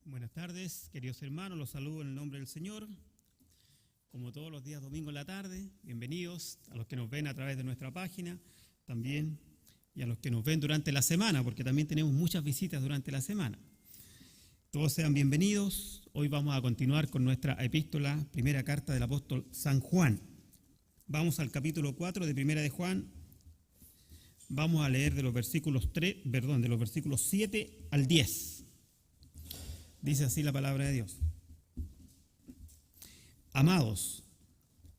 Buenas tardes, queridos hermanos, los saludo en el nombre del Señor. Como todos los días domingo en la tarde, bienvenidos a los que nos ven a través de nuestra página también y a los que nos ven durante la semana, porque también tenemos muchas visitas durante la semana. Todos sean bienvenidos. Hoy vamos a continuar con nuestra epístola, primera carta del apóstol San Juan. Vamos al capítulo 4 de Primera de Juan. Vamos a leer de los versículos 7 al 10. Dice así la palabra de Dios. Amados,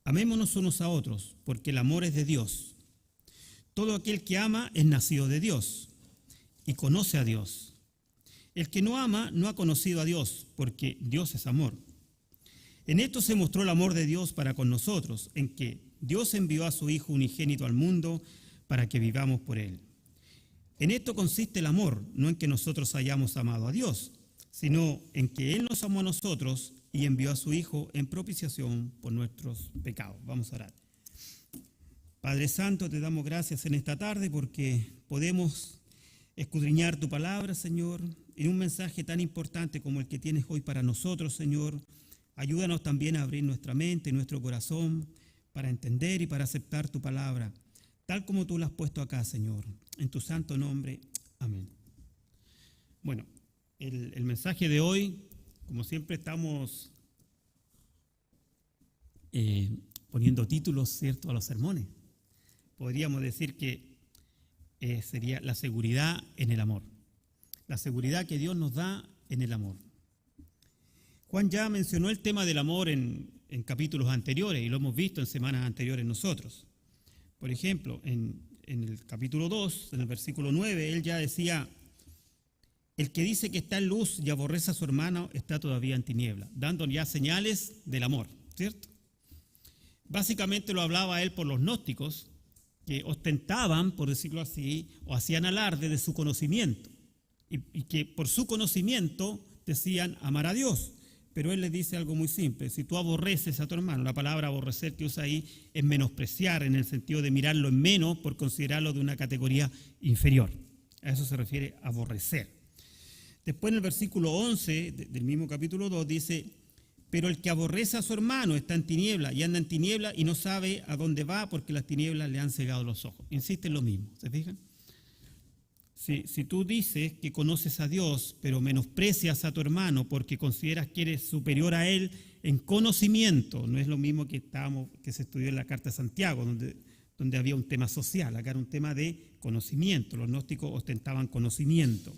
amémonos unos a otros, porque el amor es de Dios. Todo aquel que ama es nacido de Dios y conoce a Dios. El que no ama no ha conocido a Dios, porque Dios es amor. En esto se mostró el amor de Dios para con nosotros, en que Dios envió a su Hijo unigénito al mundo para que vivamos por Él. En esto consiste el amor, no en que nosotros hayamos amado a Dios, sino en que Él nos amó a nosotros y envió a su Hijo en propiciación por nuestros pecados. Vamos a orar. Padre Santo, te damos gracias en esta tarde porque podemos escudriñar tu palabra, Señor, en un mensaje tan importante como el que tienes hoy para nosotros, Señor. Ayúdanos también a abrir nuestra mente y nuestro corazón para entender y para aceptar tu palabra, tal como tú la has puesto acá, Señor. En tu santo nombre, amén. Bueno, el mensaje de hoy, como siempre estamos poniendo títulos, ¿cierto?, a los sermones. Podríamos decir que sería la seguridad en el amor. La seguridad que Dios nos da en el amor. Juan ya mencionó el tema del amor en capítulos anteriores y lo hemos visto en semanas anteriores nosotros. Por ejemplo, en el capítulo 2, en el versículo 9, él ya decía: el que dice que está en luz y aborrece a su hermano está todavía en tiniebla, dando ya señales del amor, ¿cierto? Básicamente lo hablaba él por los gnósticos, que ostentaban, por decirlo así, o hacían alarde de su conocimiento, y que por su conocimiento decían amar a Dios. Pero él les dice algo muy simple: si tú aborreces a tu hermano, la palabra aborrecer que usa ahí es menospreciar, en el sentido de mirarlo en menos por considerarlo de una categoría inferior. A eso se refiere aborrecer. Después en el versículo 11 del mismo capítulo 2 dice: pero el que aborrece a su hermano está en tiniebla y anda en tiniebla y no sabe a dónde va porque las tinieblas le han cegado los ojos. Insiste en lo mismo, ¿se fijan? Si tú dices que conoces a Dios, pero menosprecias a tu hermano porque consideras que eres superior a él en conocimiento, no es lo mismo que se estudió en la Carta de Santiago, donde había un tema social. Acá era un tema de conocimiento. Los gnósticos ostentaban conocimiento.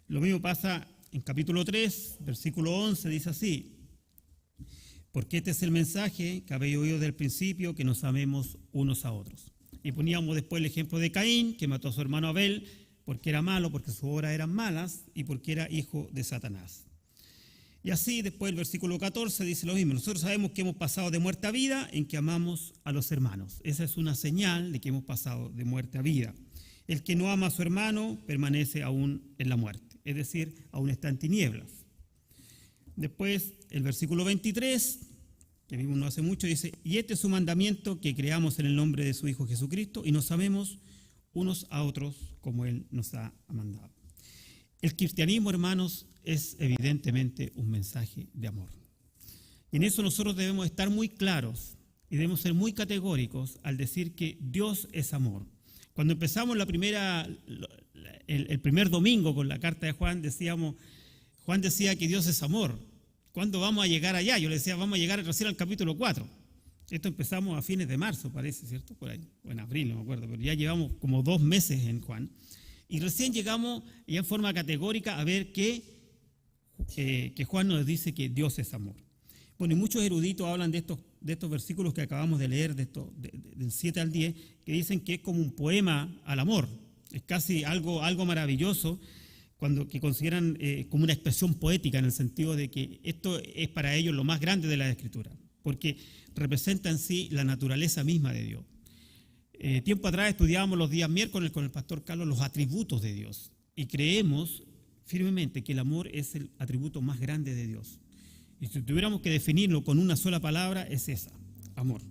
Lo mismo pasa en capítulo 3, versículo 11, dice así: porque este es el mensaje que habéis oído del principio, que nos amemos unos a otros. Y poníamos después el ejemplo de Caín, que mató a su hermano Abel porque era malo, porque sus obras eran malas y porque era hijo de Satanás. Y así después el versículo 14 dice lo mismo: nosotros sabemos que hemos pasado de muerte a vida en que amamos a los hermanos. Esa es una señal de que hemos pasado de muerte a vida. El que no ama a su hermano permanece aún en la muerte, es decir, aún está en tinieblas. Después el versículo 23, que vimos no hace mucho, dice: y este es su mandamiento, que creamos en el nombre de su Hijo Jesucristo y nos amemos unos a otros como Él nos ha mandado. El cristianismo, hermanos, es evidentemente un mensaje de amor. Y en eso nosotros debemos estar muy claros y debemos ser muy categóricos al decir que Dios es amor. Cuando empezamos el primer domingo con la carta de Juan, Juan decía que Dios es amor. ¿Cuándo vamos a llegar allá? Yo le decía, vamos a llegar recién al capítulo 4. Esto empezamos a fines de marzo, parece, ¿cierto? Por ahí, o en abril, no me acuerdo, pero ya llevamos como 2 meses en Juan. Y recién llegamos ya en forma categórica a ver que Juan nos dice que Dios es amor. Bueno, y muchos eruditos hablan de estos versículos que acabamos de leer, del 7 al 10, que dicen que es como un poema al amor. Es casi algo maravilloso, que consideran como una expresión poética, en el sentido de que esto es para ellos lo más grande de la Escritura, porque representa en sí la naturaleza misma de Dios. Tiempo atrás estudiábamos los días miércoles con el pastor Carlos los atributos de Dios, y creemos firmemente que el amor es el atributo más grande de Dios. Y si tuviéramos que definirlo con una sola palabra, es esa: amor.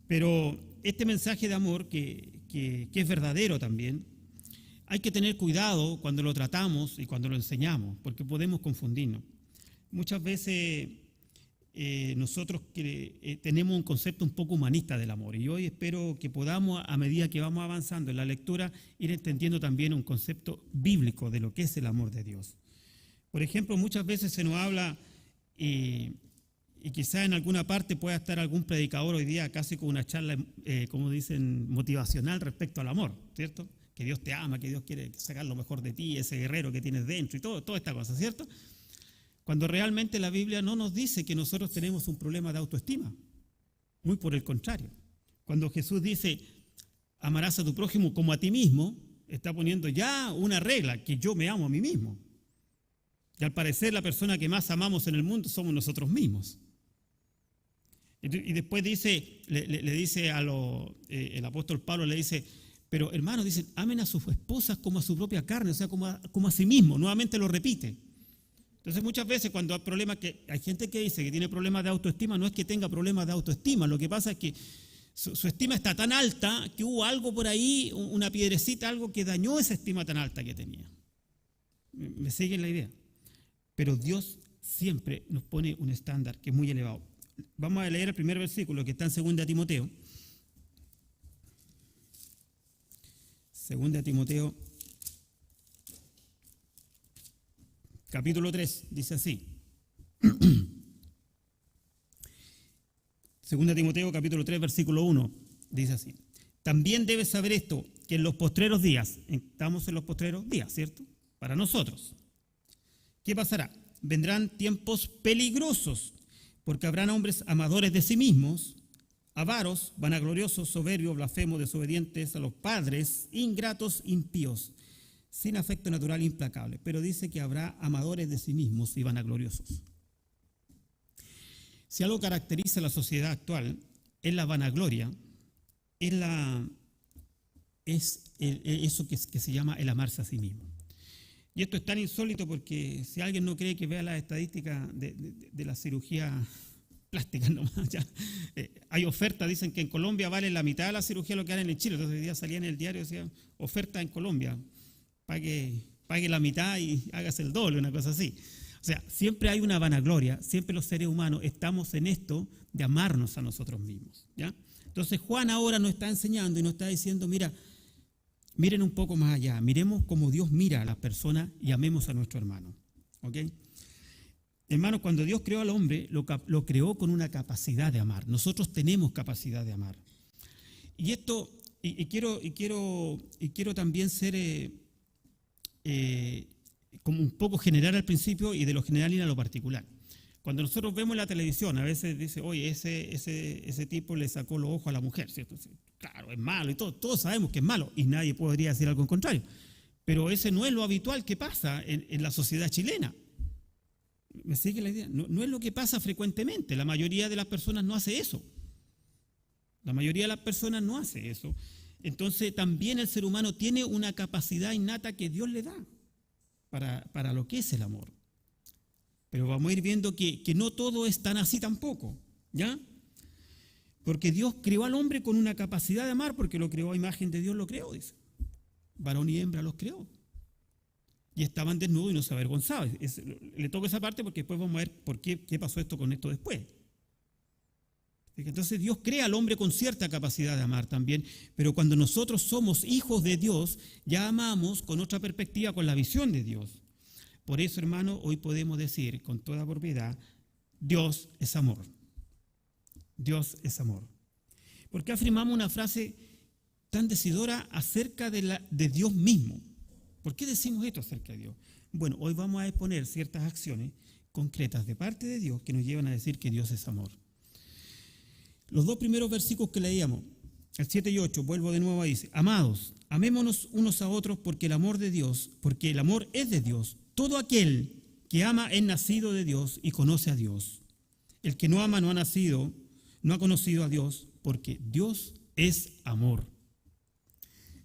Pero este mensaje de amor, que es verdadero también, hay que tener cuidado cuando lo tratamos y cuando lo enseñamos, porque podemos confundirnos. Muchas veces nosotros tenemos un concepto un poco humanista del amor, y hoy espero que podamos, a medida que vamos avanzando en la lectura, ir entendiendo también un concepto bíblico de lo que es el amor de Dios. Por ejemplo, muchas veces se nos habla, y quizá en alguna parte pueda estar algún predicador hoy día casi con una charla, como dicen, motivacional respecto al amor, ¿cierto? Que Dios te ama, que Dios quiere sacar lo mejor de ti, ese guerrero que tienes dentro y toda esta cosa, ¿cierto? Cuando realmente la Biblia no nos dice que nosotros tenemos un problema de autoestima. Muy por el contrario. Cuando Jesús dice, amarás a tu prójimo como a ti mismo, está poniendo ya una regla, que yo me amo a mí mismo. Y al parecer la persona que más amamos en el mundo somos nosotros mismos. Y después dice, le dice el apóstol Pablo, le dice, pero hermanos, dicen, amen a sus esposas como a su propia carne, o sea, como a sí mismo. Nuevamente lo repite. Entonces muchas veces cuando hay problemas, que hay gente que dice que tiene problemas de autoestima, no es que tenga problemas de autoestima, lo que pasa es que su estima está tan alta que hubo algo por ahí, una piedrecita, algo que dañó esa estima tan alta que tenía. ¿Me siguen la idea? Pero Dios siempre nos pone un estándar que es muy elevado. Vamos a leer el primer versículo que está en 2 Timoteo. 2 Timoteo, capítulo 3, dice así. 2 Timoteo, capítulo 3, versículo 1, dice así. También debes saber esto, que en los postreros días, estamos en los postreros días, ¿cierto? Para nosotros. ¿Qué pasará? Vendrán tiempos peligrosos, porque habrán hombres amadores de sí mismos, avaros, vanagloriosos, soberbios, blasfemos, desobedientes a los padres, ingratos, impíos, sin afecto natural implacable. Pero dice que habrá amadores de sí mismos y vanagloriosos. Si algo caracteriza a la sociedad actual es la vanagloria, es eso que se llama el amarse a sí mismo. Y esto es tan insólito porque si alguien no cree, que vea las estadísticas de la cirugía plástica nomás. Ya. Hay ofertas, dicen que en Colombia vale la mitad de la cirugía lo que hacen en Chile. Entonces hoy día salía en el diario, decía, oferta en Colombia, pague la mitad y hágase el doble, una cosa así. O sea, siempre hay una vanagloria, siempre los seres humanos estamos en esto de amarnos a nosotros mismos. ¿Ya? Entonces Juan ahora nos está enseñando y nos está diciendo, miren un poco más allá, miremos cómo Dios mira a las personas y amemos a nuestro hermano. ¿Ok? Hermanos, cuando Dios creó al hombre, lo creó con una capacidad de amar. Nosotros tenemos capacidad de amar. Y esto, quiero también ser como un poco general al principio y de lo general ir a lo particular. Cuando nosotros vemos la televisión, a veces dice, oye, ese tipo le sacó los ojos a la mujer, ¿cierto? Claro, es malo y todos sabemos que es malo y nadie podría decir algo en contrario. Pero ese no es lo habitual que pasa en la sociedad chilena. ¿Me sigue la idea? No es lo que pasa frecuentemente. La mayoría de las personas no hace eso. La mayoría de las personas no hace eso. Entonces también el ser humano tiene una capacidad innata que Dios le da para lo que es el amor. Pero vamos a ir viendo que no todo es tan así tampoco, ¿ya? Porque Dios creó al hombre con una capacidad de amar, porque lo creó a imagen de Dios, lo creó, dice. Varón y hembra los creó. Y estaban desnudos y no se avergonzaban. Le toco esa parte porque después vamos a ver qué pasó esto con esto después. Entonces Dios crea al hombre con cierta capacidad de amar también, pero cuando nosotros somos hijos de Dios, ya amamos con otra perspectiva, con la visión de Dios. Por eso, hermano, hoy podemos decir con toda propiedad, Dios es amor. Dios es amor. ¿Por qué afirmamos una frase tan decidora acerca de Dios mismo? ¿Por qué decimos esto acerca de Dios? Bueno, hoy vamos a exponer ciertas acciones concretas de parte de Dios que nos llevan a decir que Dios es amor. Los dos primeros versículos que leíamos, el 7 y 8, vuelvo de nuevo ahí, dice, amados, amémonos unos a otros porque el amor es de Dios. Todo aquel que ama es nacido de Dios y conoce a Dios. El que no ama no ha conocido a Dios, porque Dios es amor.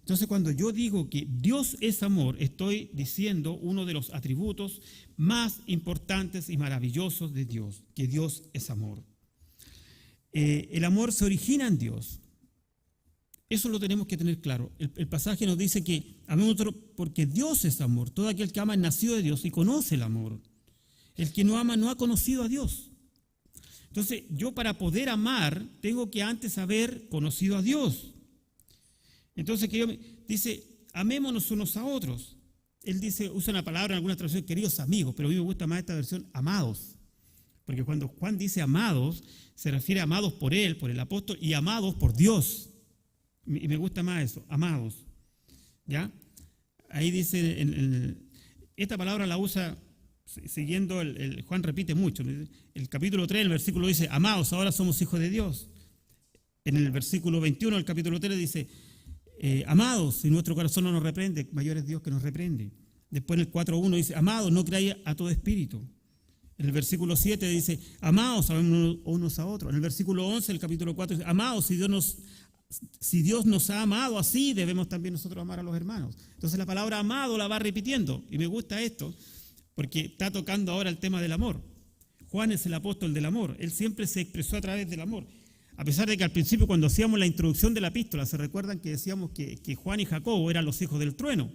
Entonces, cuando yo digo que Dios es amor, estoy diciendo uno de los atributos más importantes y maravillosos de Dios, que Dios es amor. El amor se origina en Dios. Eso lo tenemos que tener claro. El pasaje nos dice que amemos porque Dios es amor. Todo aquel que ama es nacido de Dios y conoce el amor. El que no ama no ha conocido a Dios. Entonces, yo para poder amar tengo que antes haber conocido a Dios. Entonces, dice, amémonos unos a otros. Él dice, usa una palabra en alguna traducción, queridos amigos, pero a mí me gusta más esta versión, amados. Porque cuando Juan dice amados, se refiere a amados por él, por el apóstol, y amados por Dios. Y me gusta más eso, amados. ¿Ya? Ahí dice, esta palabra la usa siguiendo, Juan repite mucho. El capítulo 3, el versículo dice, amados, ahora somos hijos de Dios. En el versículo 21 del capítulo 3 dice, amados, si nuestro corazón no nos reprende, mayor es Dios que nos reprende. Después en el 4.1 dice, amados, no creáis a todo espíritu. En el versículo 7 dice, amados, sabemos unos a otros. En el versículo 11 del capítulo 4 dice, amados, si Dios nos ha amado así, debemos también nosotros amar a los hermanos. Entonces la palabra amado la va repitiendo. Y me gusta esto, porque está tocando ahora el tema del amor. Juan es el apóstol del amor. Él siempre se expresó a través del amor. A pesar de que al principio, cuando hacíamos la introducción de la epístola, se recuerdan que decíamos que Juan y Jacobo eran los hijos del trueno.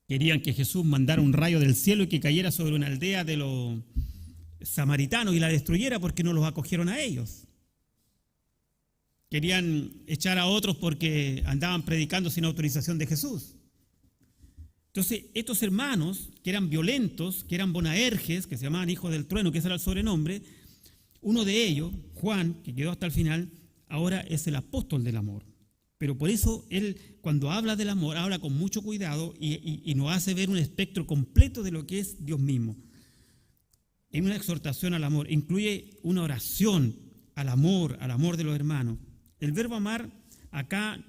Querían que Jesús mandara un rayo del cielo y que cayera sobre una aldea de los samaritanos y la destruyera porque no los acogieron a ellos. Querían echar a otros porque andaban predicando sin autorización de Jesús. Entonces, estos hermanos, que eran violentos, que eran Boanerges, que se llamaban hijos del trueno, que ese era el sobrenombre, uno de ellos, Juan, que quedó hasta el final, ahora es el apóstol del amor. Pero por eso él, cuando habla del amor, habla con mucho cuidado y nos hace ver un espectro completo de lo que es Dios mismo. Es una exhortación al amor, incluye una oración al amor de los hermanos. El verbo amar acá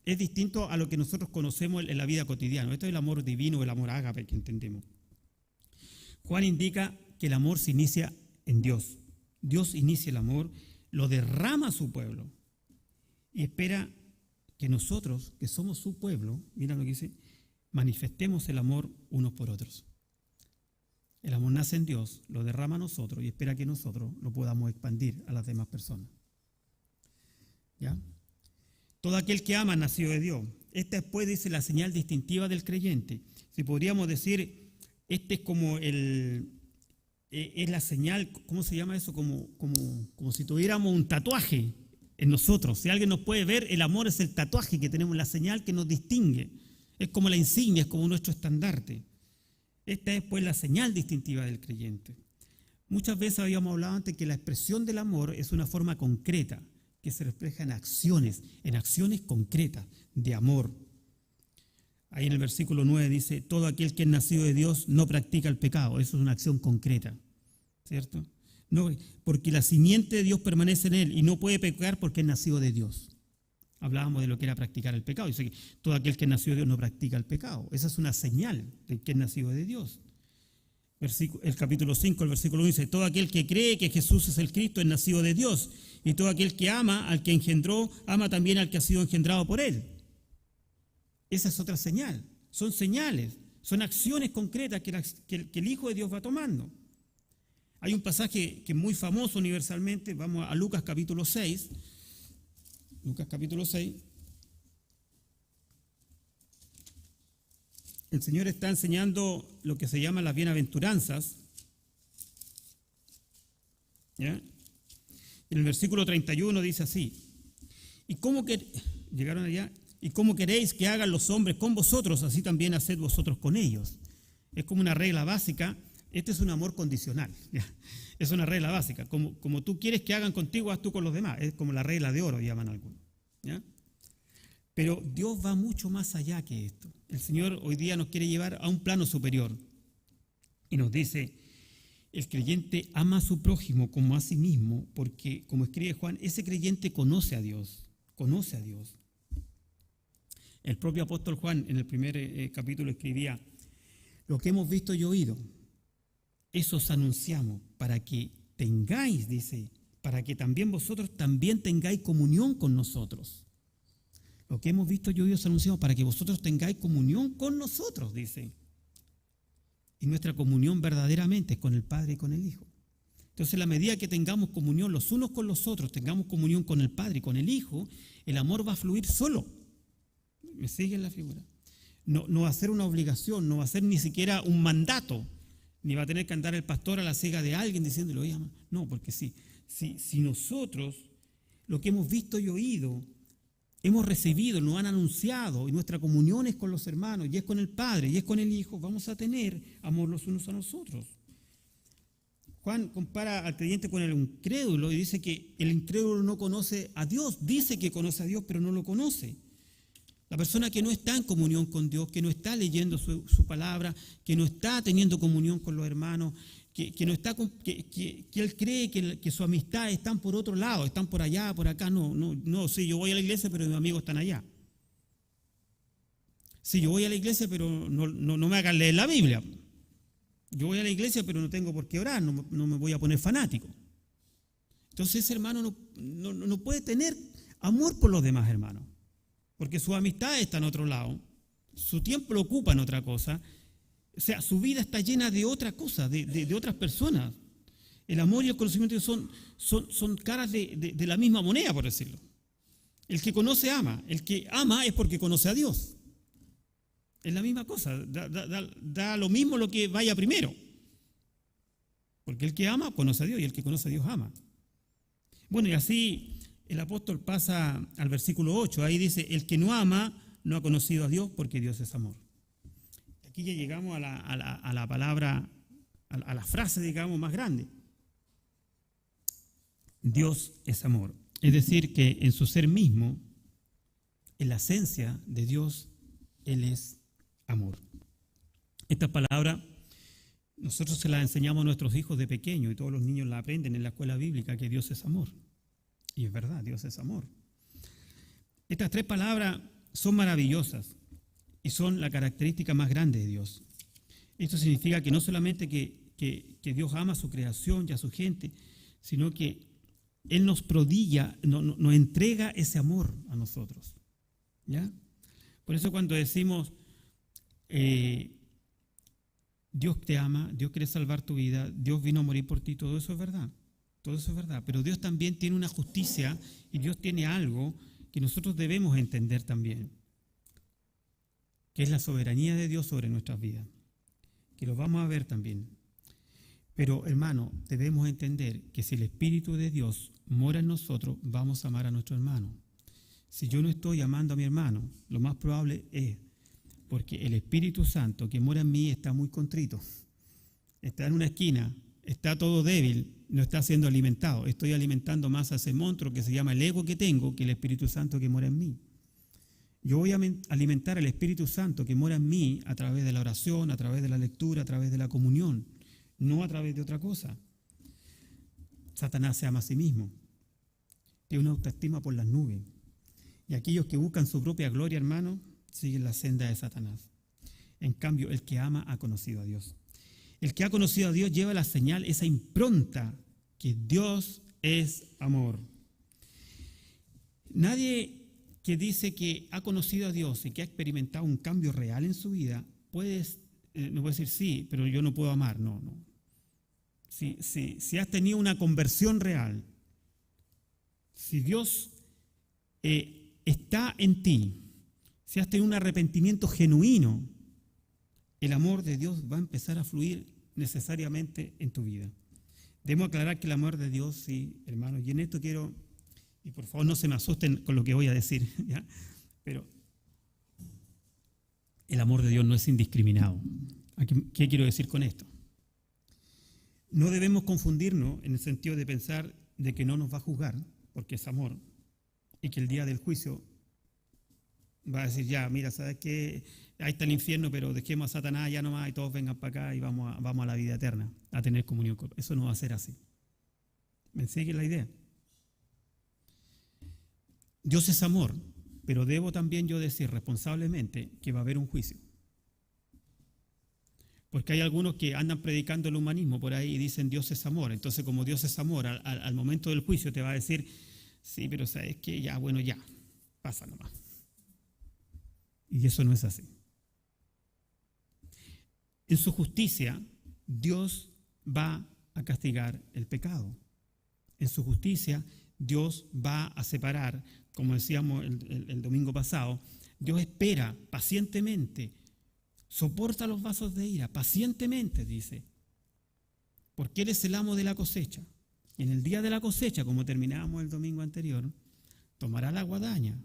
es distinto a lo que nosotros conocemos en la vida cotidiana. Esto es el amor divino, el amor ágape que entendemos. Juan indica que el amor se inicia en Dios. Dios inicia el amor, lo derrama a su pueblo y espera que nosotros, que somos su pueblo, mira lo que dice, manifestemos el amor unos por otros. El amor nace en Dios, lo derrama a nosotros y espera que nosotros lo podamos expandir a las demás personas. ¿Ya? Todo aquel que ama nació de Dios. Esta después dice la señal distintiva del creyente. Si podríamos decir, este es como es la señal, ¿cómo se llama eso? Como si tuviéramos un tatuaje en nosotros. Si alguien nos puede ver, el amor es el tatuaje que tenemos, la señal que nos distingue. Es como la insignia, es como nuestro estandarte. Esta es pues la señal distintiva del creyente. Muchas veces habíamos hablado antes que la expresión del amor es una forma concreta que se refleja en acciones concretas de amor. Ahí en el versículo 9 dice, todo aquel que es nacido de Dios no practica el pecado. Eso es una acción concreta, ¿cierto? No, porque la simiente de Dios permanece en él y no puede pecar porque es nacido de Dios. Hablábamos de lo que era practicar el pecado. Dice que todo aquel que es nacido de Dios no practica el pecado. Esa es una señal de que es nacido de Dios. El capítulo 5, el versículo 1 dice, todo aquel que cree que Jesús es el Cristo es nacido de Dios. Y todo aquel que ama al que engendró, ama también al que ha sido engendrado por él. Esa es otra señal. Son señales, son acciones concretas que el Hijo de Dios va tomando. Hay un pasaje que es muy famoso universalmente, vamos a Lucas capítulo 6. Lucas capítulo 6. El Señor está enseñando lo que se llama las bienaventuranzas. ¿Ya? En el versículo 31 dice así, llegaron allá, y cómo queréis que hagan los hombres con vosotros, así también haced vosotros con ellos. Es como una regla básica. Este es un amor condicional, ¿ya? Es una regla básica. Como tú quieres que hagan contigo, haz tú con los demás. Es como la regla de oro, llaman algunos, ¿ya? Pero Dios va mucho más allá que esto. El Señor hoy día nos quiere llevar a un plano superior. Y nos dice, el creyente ama a su prójimo como a sí mismo, porque, como escribe Juan, ese creyente conoce a Dios. Conoce a Dios. El propio apóstol Juan, en el primer capítulo, escribía, lo que hemos visto y oído, eso os anunciamos, para que tengáis, dice, para que también vosotros también tengáis comunión con nosotros. Lo que hemos visto y oído os anunciamos, para que vosotros tengáis comunión con nosotros, dice. Y nuestra comunión verdaderamente es con el Padre y con el Hijo. Entonces, a la medida que tengamos comunión los unos con los otros, tengamos comunión con el Padre y con el Hijo, el amor va a fluir solo. ¿Me sigue la figura? No va a ser una obligación, no va a ser ni siquiera un mandato, ni va a tener que andar el pastor a la ciega de alguien diciéndole, oye, no, porque si nosotros, lo que hemos visto y oído, hemos recibido, nos han anunciado, y nuestra comunión es con los hermanos, y es con el Padre, y es con el Hijo, vamos a tener amor los unos a los otros. Juan compara al creyente con el incrédulo y dice que el incrédulo no conoce a Dios, dice que conoce a Dios, pero no lo conoce. La persona que no está en comunión con Dios, que no está leyendo su palabra, que no está teniendo comunión con los hermanos, que él cree que su amistad están por otro lado, están por allá, por acá. No, sí, yo voy a la iglesia, pero mis amigos están allá. Sí, yo voy a la iglesia, pero no me hagan leer la Biblia. Yo voy a la iglesia, pero no tengo por qué orar, no me voy a poner fanático. Entonces ese hermano no puede tener amor por los demás hermanos, porque su amistad está en otro lado, su tiempo lo ocupa en otra cosa, o sea, su vida está llena de otra cosa, de otras personas. El amor y el conocimiento son caras de la misma moneda, por decirlo. El que conoce ama, el que ama es porque conoce a Dios. Es la misma cosa, da lo mismo lo que vaya primero. Porque el que ama conoce a Dios y el que conoce a Dios ama. Bueno, y así el apóstol pasa al versículo 8, ahí dice, el que no ama no ha conocido a Dios porque Dios es amor. Aquí ya llegamos a la palabra, a la frase, digamos, más grande. Dios es amor. Es decir, que en su ser mismo, en la esencia de Dios, Él es amor. Esta palabra nosotros se la enseñamos a nuestros hijos de pequeño y todos los niños la aprenden en la escuela bíblica, que Dios es amor. Y es verdad, Dios es amor. Estas tres palabras son maravillosas y son la característica más grande de Dios. Esto significa que no solamente que Dios ama a su creación y a su gente, sino que Él nos prodiga, nos entrega ese amor a nosotros. ¿Ya? Por eso cuando decimos, Dios te ama, Dios quiere salvar tu vida, Dios vino a morir por ti, todo eso es verdad. Todo eso es verdad. Pero Dios también tiene una justicia y Dios tiene algo que nosotros debemos entender también, que es la soberanía de Dios sobre nuestras vidas, que lo vamos a ver también. Pero, hermano, debemos entender que si el Espíritu de Dios mora en nosotros, vamos a amar a nuestro hermano. Si yo no estoy amando a mi hermano, lo más probable es porque el Espíritu Santo que mora en mí está muy contrito, está en una esquina, está todo débil, no está siendo alimentado. Estoy alimentando más a ese monstruo que se llama el ego que tengo que el Espíritu Santo que mora en mí. Yo voy a alimentar al Espíritu Santo que mora en mí a través de la oración, a través de la lectura, a través de la comunión, no a través de otra cosa. Satanás se ama a sí mismo, tiene una autoestima por las nubes. Y aquellos que buscan su propia gloria, hermano, siguen la senda de Satanás. En cambio, el que ama ha conocido a Dios. El que ha conocido a Dios lleva la señal, esa impronta, que Dios es amor. Nadie que dice que ha conocido a Dios y que ha experimentado un cambio real en su vida, no puede decir sí, pero yo no puedo amar. No. Si has tenido una conversión real, si Dios está en ti, si has tenido un arrepentimiento genuino, el amor de Dios va a empezar a fluir necesariamente en tu vida. Debemos aclarar que el amor de Dios, sí, hermanos, y en esto quiero, y por favor no se me asusten con lo que voy a decir, ¿ya? Pero el amor de Dios no es indiscriminado. ¿Qué quiero decir con esto? No debemos confundirnos en el sentido de pensar de que no nos va a juzgar, porque es amor, y que el día del juicio va a decir, ya, mira, ¿sabes qué? Ahí está el infierno, pero dejemos a Satanás ya nomás y todos vengan para acá y vamos a la vida eterna, a tener comunión con él. Eso no va a ser así. ¿Me sigue la idea? Dios es amor, pero debo también yo decir responsablemente que va a haber un juicio. Porque hay algunos que andan predicando el humanismo por ahí y dicen Dios es amor. Entonces, como Dios es amor, al momento del juicio te va a decir, sí, pero sabes que ya, bueno, ya, pasa nomás. Y eso no es así. En su justicia, Dios va a castigar el pecado. En su justicia, Dios va a separar, como decíamos el domingo pasado, Dios espera pacientemente, soporta los vasos de ira, pacientemente, dice, porque Él es el amo de la cosecha. Y en el día de la cosecha, como terminábamos el domingo anterior, tomará la guadaña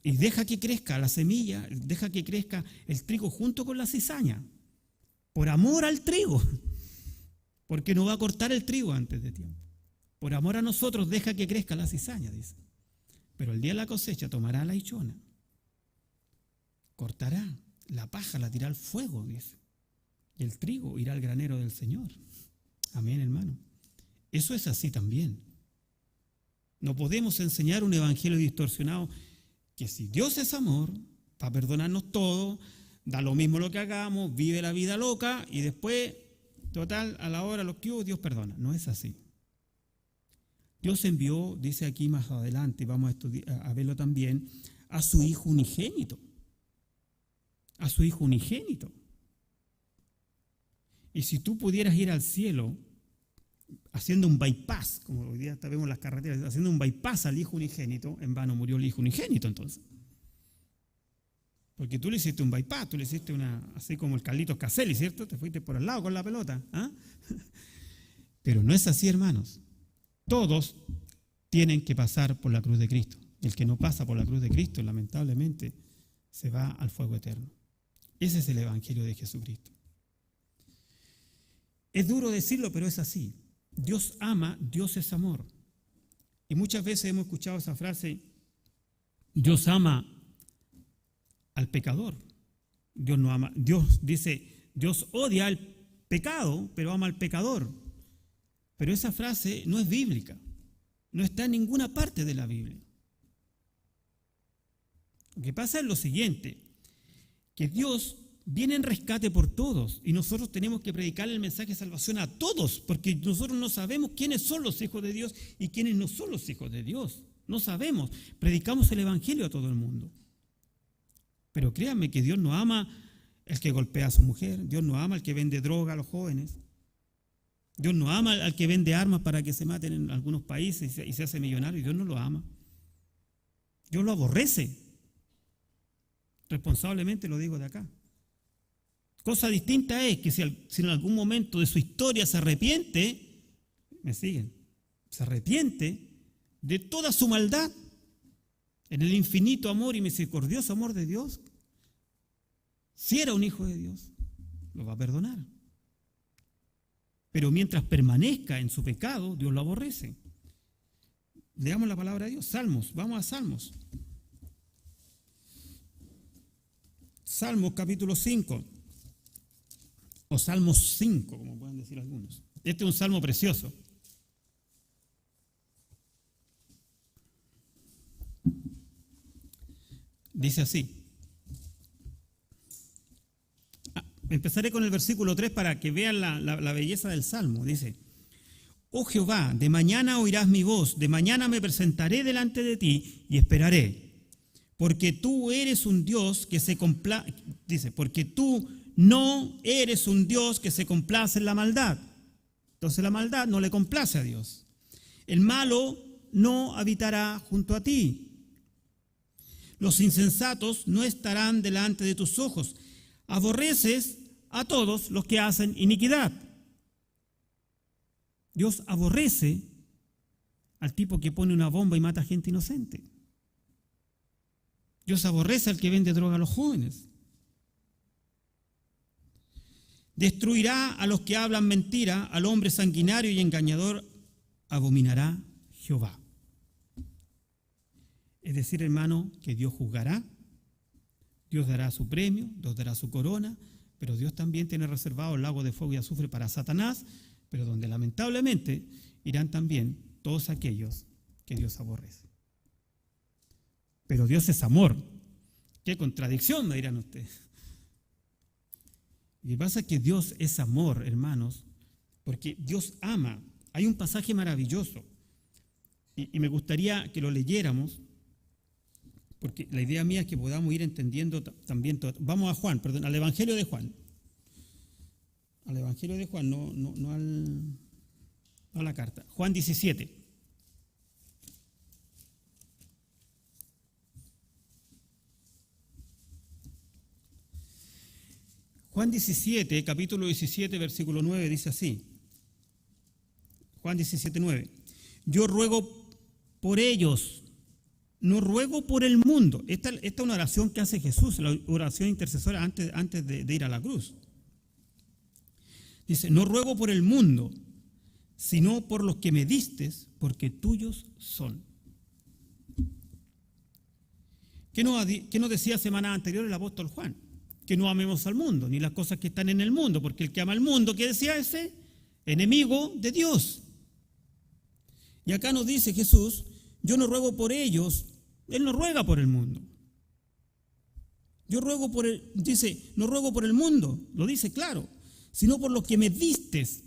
y deja que crezca la semilla, deja que crezca el trigo junto con la cizaña, por amor al trigo, porque no va a cortar el trigo antes de tiempo. Por amor a nosotros deja que crezca la cizaña, dice. Pero el día de la cosecha tomará la hichona, cortará la paja, la tirará al fuego, dice. Y el trigo irá al granero del Señor. Amén, hermano. Eso es así también. No podemos enseñar un evangelio distorsionado que si Dios es amor, va a perdonarnos todo, da lo mismo lo que hagamos, vive la vida loca y después, total, a la hora, los que hubo, Dios perdona. No es así. Dios envió, dice aquí más adelante, vamos a verlo también, a su Hijo unigénito. A su Hijo unigénito. Y si tú pudieras ir al cielo haciendo un bypass, como hoy día vemos las carreteras, haciendo un bypass al Hijo unigénito, en vano murió el Hijo unigénito entonces. Porque tú le hiciste un bypass, tú le hiciste así como el Carlitos Caselli, ¿cierto? Te fuiste por al lado con la pelota. ¿Ah? Pero no es así, hermanos. Todos tienen que pasar por la cruz de Cristo. El que no pasa por la cruz de Cristo, lamentablemente, se va al fuego eterno. Ese es el evangelio de Jesucristo. Es duro decirlo, pero es así. Dios ama, Dios es amor. Y muchas veces hemos escuchado esa frase, Dios ama al pecador. Dios no ama. Dios dice, Dios odia al pecado, pero ama al pecador. Pero esa frase no es bíblica. No está en ninguna parte de la Biblia. Lo que pasa es lo siguiente, que Dios viene en rescate por todos y nosotros tenemos que predicar el mensaje de salvación a todos, porque nosotros no sabemos quiénes son los hijos de Dios y quiénes no son los hijos de Dios. No sabemos. Predicamos el evangelio a todo el mundo. Pero créanme que Dios no ama al que golpea a su mujer, Dios no ama al que vende droga a los jóvenes, Dios no ama al que vende armas para que se maten en algunos países y se hace millonario. Dios no lo ama. Dios lo aborrece. Responsablemente lo digo de acá. Cosa distinta es que si en algún momento de su historia se arrepiente, ¿me siguen? Se arrepiente de toda su maldad en el infinito amor y misericordioso amor de Dios, si era un hijo de Dios, lo va a perdonar. Pero mientras permanezca en su pecado, Dios lo aborrece. Leamos la palabra de Dios. Salmos, vamos a Salmos. Salmos capítulo 5. O Salmos 5, como pueden decir algunos. Este es un salmo precioso. Dice así. Empezaré con el versículo 3 para que vean la belleza del salmo. Dice, oh Jehová, de mañana oirás mi voz, de mañana me presentaré delante de ti y esperaré. Porque tú eres un Dios que se complace, dice, porque tú no eres un Dios que se complace en la maldad. Entonces la maldad no le complace a Dios. El malo no habitará junto a ti. Los insensatos no estarán delante de tus ojos. Aborreces a todos los que hacen iniquidad. Dios aborrece al tipo que pone una bomba y mata a gente inocente. Dios aborrece al que vende droga a los jóvenes. Destruirá a los que hablan mentira, al hombre sanguinario y engañador abominará Jehová. Es decir, hermano, que Dios juzgará, Dios dará su premio, Dios dará su corona, pero Dios también tiene reservado el lago de fuego y azufre para Satanás, pero donde lamentablemente irán también todos aquellos que Dios aborrece. Pero Dios es amor. ¿Qué contradicción, me dirán ustedes? Y pasa que Dios es amor, hermanos, porque Dios ama. Hay un pasaje maravilloso y me gustaría que lo leyéramos, porque la idea mía es que podamos ir entendiendo también todo. Vamos a Juan, perdón, al Evangelio de Juan. Al al Evangelio de Juan, no a la carta. Juan 17. Juan 17, capítulo 17, versículo 9, dice así. Juan 17, 9. Yo ruego por ellos, no ruego por el mundo. Esta es una oración que hace Jesús, la oración intercesora antes de ir a la cruz. Dice, no ruego por el mundo, sino por los que me distes, porque tuyos son. ¿Qué nos decía semana anterior el apóstol Juan? Que no amemos al mundo, ni las cosas que están en el mundo, porque el que ama al mundo, ¿qué decía ese? Enemigo de Dios. Y acá nos dice Jesús, yo no ruego por ellos, Él no ruega por el mundo. Dice, no ruego por el mundo, lo dice claro, sino por los que me distes.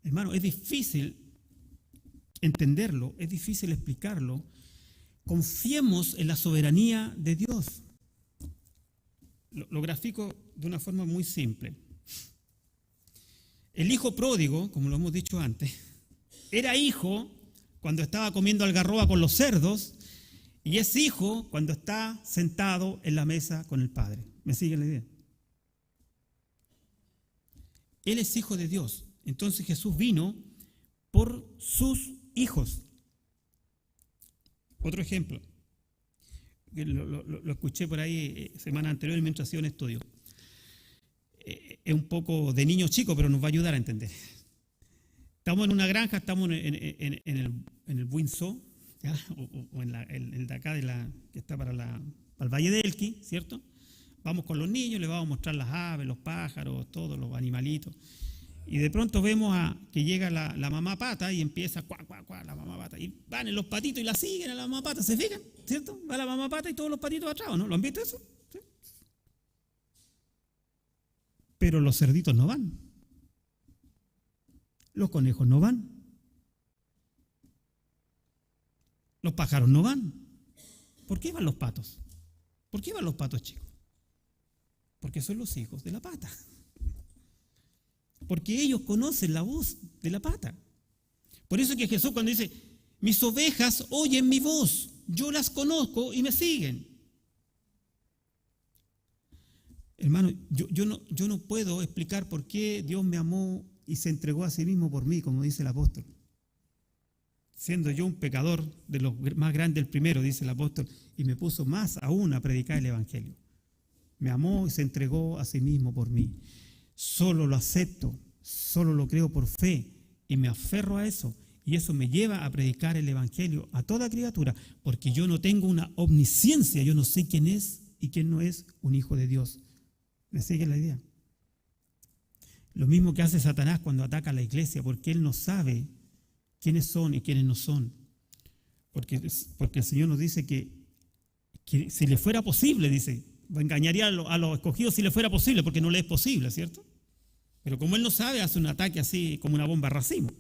Hermano, es difícil entenderlo, es difícil explicarlo. Confiemos en la soberanía de Dios. Lo grafico de una forma muy simple. El hijo pródigo, como lo hemos dicho antes, era hijo cuando estaba comiendo algarroba con los cerdos y es hijo cuando está sentado en la mesa con el Padre. ¿Me sigue la idea? Él es hijo de Dios. Entonces Jesús vino por sus hijos. Otro ejemplo, lo escuché por ahí semana anterior mientras hacía un estudio. Es un poco de niño chico, pero nos va a ayudar a entender. Estamos en una granja, estamos en el Buinzó, o en el de acá, que está para el Valle de Elqui, ¿cierto? Vamos con los niños, les vamos a mostrar las aves, los pájaros, todos los animalitos. Y de pronto vemos que llega la mamá pata y empieza cuá, la mamá pata. Y van en los patitos y la siguen a la mamá pata, ¿se fijan? ¿Cierto? Va la mamá pata y todos los patitos atrás, ¿no? ¿Lo han visto eso? ¿Sí? Pero los cerditos no van. Los conejos no van. Los pájaros no van. ¿Por qué van los patos? ¿Por qué van los patos, chicos? Porque son los hijos de la pata. Porque ellos conocen la voz de la pata. Por eso es que Jesús cuando dice, mis ovejas oyen mi voz, yo las conozco y me siguen. Hermano, yo no puedo explicar por qué Dios me amó y se entregó a sí mismo por mí, como dice el apóstol. Siendo yo un pecador de los más grandes, el primero, dice el apóstol, y me puso más aún a predicar el evangelio. Me amó y se entregó a sí mismo por mí. Solo lo acepto, solo lo creo por fe y me aferro a eso. Y eso me lleva a predicar el evangelio a toda criatura, porque yo no tengo una omnisciencia, yo no sé quién es y quién no es un hijo de Dios. ¿Me sigue la idea? Lo mismo que hace Satanás cuando ataca a la iglesia, porque él no sabe quiénes son y quiénes no son. Porque el Señor nos dice que si le fuera posible, dice, engañaría a los escogidos si le fuera posible, porque no le es posible, ¿cierto? Pero como él no sabe, hace un ataque así como una bomba racimo.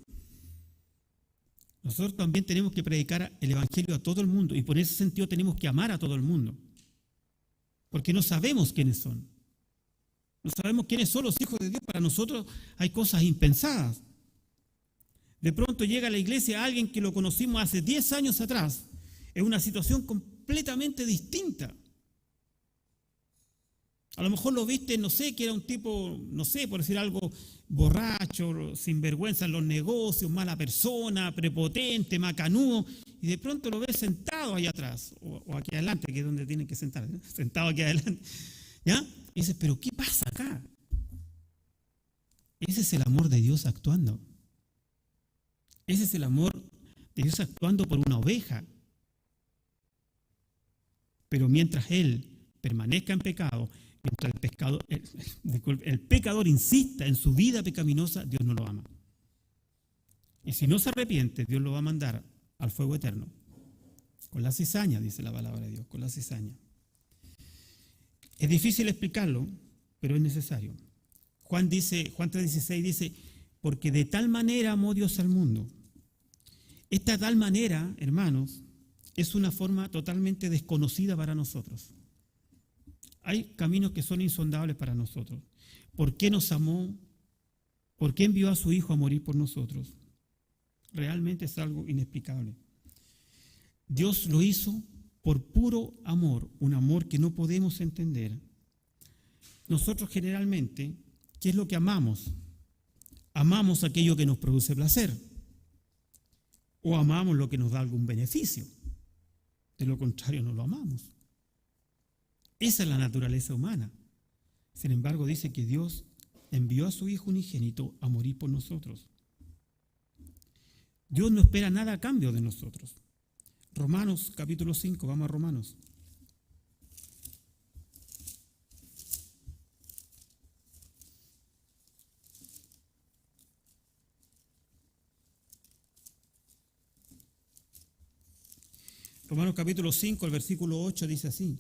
Nosotros también tenemos que predicar el evangelio a todo el mundo y por ese sentido tenemos que amar a todo el mundo. Porque no sabemos quiénes son. No sabemos quiénes son los hijos de Dios. Para nosotros hay cosas impensadas. De pronto llega a la iglesia alguien que lo conocimos hace 10 años atrás. Es una situación completamente distinta. A lo mejor lo viste, no sé, que era un tipo, no sé, por decir algo, borracho, sinvergüenza en los negocios, mala persona, prepotente, macanudo, y de pronto lo ves sentado ahí atrás, o aquí adelante, que es donde tienen que sentar, ¿no? Sentado aquí adelante, ¿ya? Y dices, ¿pero qué pasa acá? Ese es el amor de Dios actuando. Ese es el amor de Dios actuando por una oveja. Pero mientras Él permanezca en pecado, mientras el pecador insista en su vida pecaminosa, Dios no lo ama. Y si no se arrepiente, Dios lo va a mandar al fuego eterno. Con la cizaña, dice la palabra de Dios, con la cizaña. Es difícil explicarlo, pero es necesario. Juan 3:16 dice, porque de tal manera amó Dios al mundo. Esta tal manera, hermanos, es una forma totalmente desconocida para nosotros. hay caminos que son insondables para nosotros. ¿Por qué nos amó? ¿Por qué envió a su Hijo a morir por nosotros? Realmente es algo inexplicable. Dios lo hizo por puro amor, un amor que no podemos entender. Nosotros generalmente, ¿qué es lo que amamos? Amamos aquello que nos produce placer o amamos lo que nos da algún beneficio. De lo contrario, no lo amamos. Esa es la naturaleza humana. Sin embargo, dice que Dios envió a su Hijo unigénito a morir por nosotros. Dios no espera nada a cambio de nosotros. Romanos capítulo 5, vamos a Romanos. Romanos capítulo 5, el versículo 8 dice así: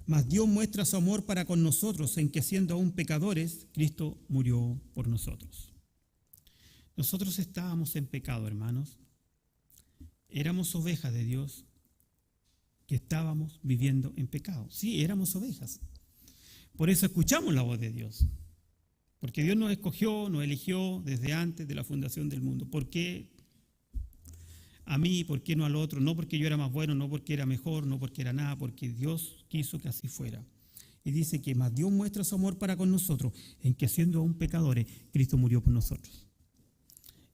Mas Dios muestra su amor para con nosotros en que siendo aún pecadores, Cristo murió por nosotros. Nosotros estábamos en pecado, hermanos. Éramos ovejas de Dios que estábamos viviendo en pecado. Sí, éramos ovejas. Por eso escuchamos la voz de Dios. Porque Dios nos escogió, nos eligió desde antes de la fundación del mundo. ¿Por qué a mí? ¿Por qué no al otro? No porque yo era más bueno, no porque era mejor, no porque era nada, porque Dios quiso que así fuera. Y dice que más Dios muestra su amor para con nosotros, en que siendo aún pecadores, Cristo murió por nosotros.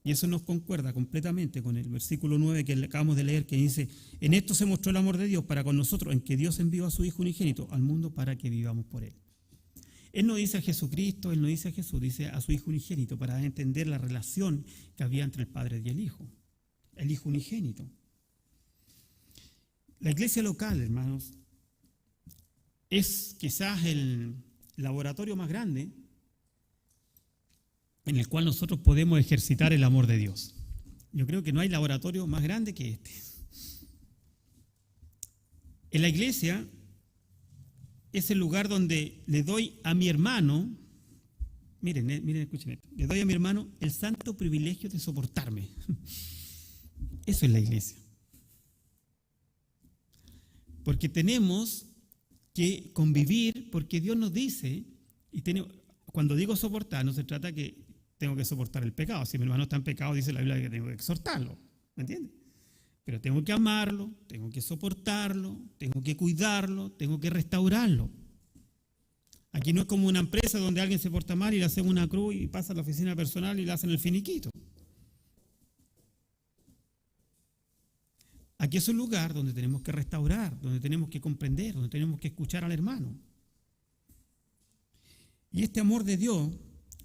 Y eso nos concuerda completamente con el versículo 9 que acabamos de leer, que dice: en esto se mostró el amor de Dios para con nosotros, en que Dios envió a su Hijo unigénito al mundo para que vivamos por Él. Él no dice a Jesucristo, Él no dice a Jesús, dice a su Hijo unigénito, para entender la relación que había entre el Padre y el Hijo unigénito. La iglesia local, hermanos, es quizás el laboratorio más grande en el cual nosotros podemos ejercitar el amor de Dios. Yo creo que no hay laboratorio más grande que este. En la iglesia es el lugar donde le doy a mi hermano, miren, escuchen esto, le doy a mi hermano el santo privilegio de soportarme. Eso es la iglesia. Porque tenemos que convivir, porque Dios nos dice, cuando digo soportar, no se trata que tengo que soportar el pecado. Si mi hermano está en pecado, dice la Biblia que tengo que exhortarlo, ¿me entiendes? Pero tengo que amarlo, tengo que soportarlo, tengo que cuidarlo, tengo que restaurarlo. Aquí no es como una empresa donde alguien se porta mal y le hacen una cruz y pasa a la oficina personal y le hacen el finiquito. Aquí es un lugar donde tenemos que restaurar, donde tenemos que comprender, donde tenemos que escuchar al hermano. Y este amor de Dios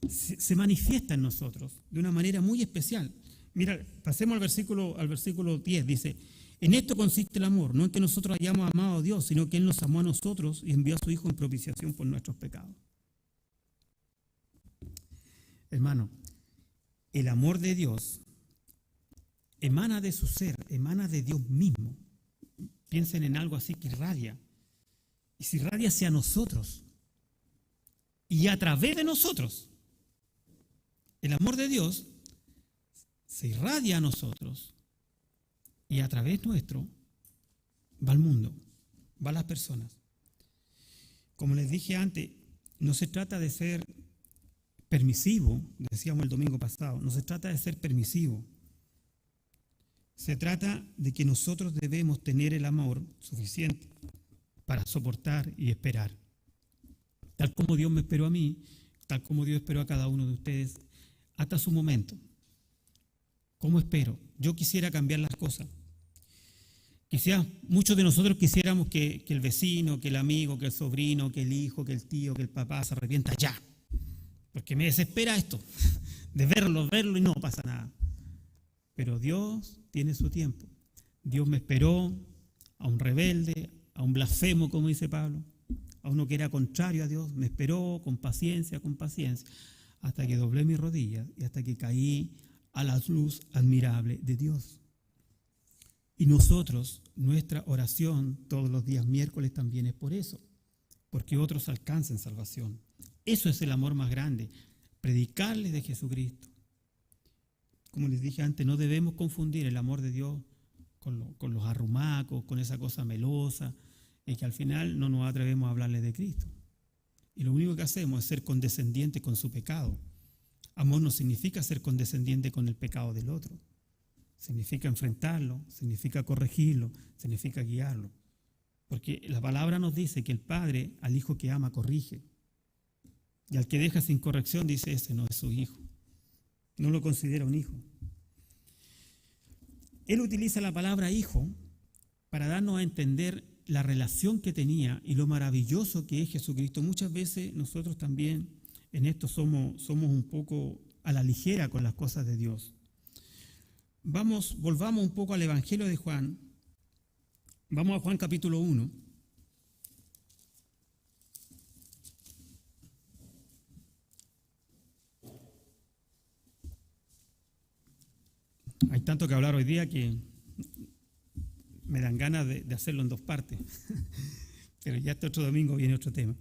se manifiesta en nosotros de una manera muy especial. Mira, pasemos al versículo 10, dice: en esto consiste el amor, no en que nosotros hayamos amado a Dios, sino que Él nos amó a nosotros y envió a su Hijo en propiciación por nuestros pecados. Hermano, el amor de Dios emana de su ser, emana de Dios mismo. Piensen en algo así que irradia. Y se irradia hacia nosotros. Y a través de nosotros. El amor de Dios se irradia a nosotros. Y a través nuestro va al mundo, va a las personas. Como les dije antes, no se trata de ser permisivo, decíamos el domingo pasado, no se trata de ser permisivo. Se trata de que nosotros debemos tener el amor suficiente para soportar y esperar. Tal como Dios me esperó a mí, tal como Dios esperó a cada uno de ustedes, hasta su momento. ¿Cómo espero? Yo quisiera cambiar las cosas. Muchos de nosotros quisiéramos que el vecino, que el amigo, que el sobrino, que el hijo, que el tío, que el papá se arrepienta ya. Porque me desespera esto, de verlo y no pasa nada. Pero Dios tiene su tiempo. Dios me esperó a un rebelde, a un blasfemo, como dice Pablo, a uno que era contrario a Dios. Me esperó con paciencia, hasta que doblé mis rodillas y hasta que caí a la luz admirable de Dios. Y nosotros, nuestra oración todos los días miércoles también es por eso, porque otros alcancen salvación. Eso es el amor más grande, predicarles de Jesucristo. Como les dije antes, no debemos confundir el amor de Dios con los arrumacos, con esa cosa melosa, es que al final no nos atrevemos a hablarle de Cristo. Y lo único que hacemos es ser condescendientes con su pecado. Amor no significa ser condescendiente con el pecado del otro. Significa enfrentarlo, significa corregirlo, significa guiarlo. Porque la palabra nos dice que el Padre al hijo que ama corrige. Y al que deja sin corrección dice, ese no es su hijo. No lo considera un hijo. Él utiliza la palabra hijo para darnos a entender la relación que tenía y lo maravilloso que es Jesucristo. Muchas veces nosotros también en esto somos un poco a la ligera con las cosas de Dios. Volvamos un poco al Evangelio de Juan. Vamos a Juan capítulo 1. Hay tanto que hablar hoy día que me dan ganas de hacerlo en dos partes. Pero ya este otro domingo viene otro tema.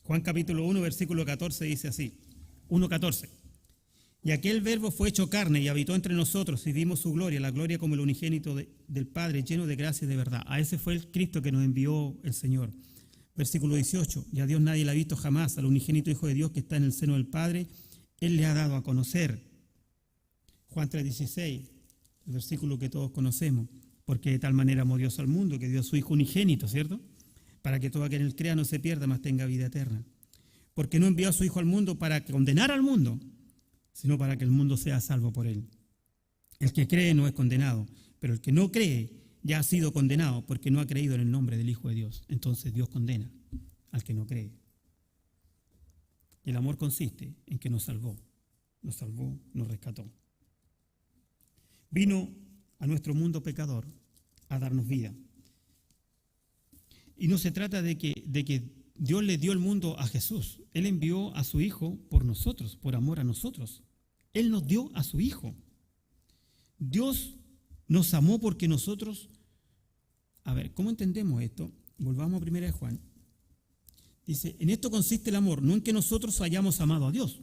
Juan capítulo 1, versículo 14 dice así, 1:14. Y aquel verbo fue hecho carne y habitó entre nosotros y vimos su gloria, la gloria como el unigénito del Padre, lleno de gracia y de verdad. A ese fue el Cristo que nos envió el Señor. Versículo 18. Y a Dios nadie le ha visto jamás, al unigénito Hijo de Dios que está en el seno del Padre, Él le ha dado a conocer. Juan 3:16, el versículo que todos conocemos. Porque de tal manera amó Dios al mundo, que dio a su Hijo unigénito, ¿cierto? Para que todo aquel que en él crea no se pierda, mas tenga vida eterna. Porque no envió a su Hijo al mundo para condenar al mundo, sino para que el mundo sea salvo por él. El que cree no es condenado, pero el que no cree ya ha sido condenado porque no ha creído en el nombre del Hijo de Dios. Entonces Dios condena al que no cree. Y el amor consiste en que nos salvó, nos rescató. Vino a nuestro mundo pecador a darnos vida. Y no se trata de que Dios le dio el mundo a Jesús. Él envió a su Hijo por nosotros, por amor a nosotros. Él nos dio a su Hijo. Dios nos amó porque nosotros... A ver, ¿cómo entendemos esto? Volvamos a 1 Juan. Dice, en esto consiste el amor, no en que nosotros hayamos amado a Dios.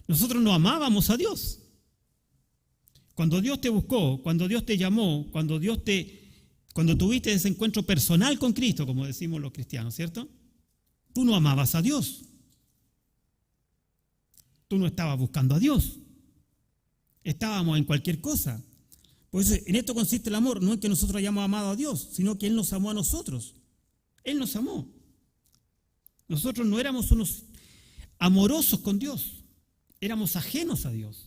Nosotros no amábamos a Dios. Cuando Dios te buscó, cuando Dios te llamó, cuando tuviste ese encuentro personal con Cristo, como decimos los cristianos, ¿cierto? Tú no amabas a Dios. Tú no estabas buscando a Dios. Estábamos en cualquier cosa. Por eso, en esto consiste el amor, no en que nosotros hayamos amado a Dios, sino que Él nos amó a nosotros. Él nos amó. Nosotros no éramos unos amorosos con Dios, éramos ajenos a Dios.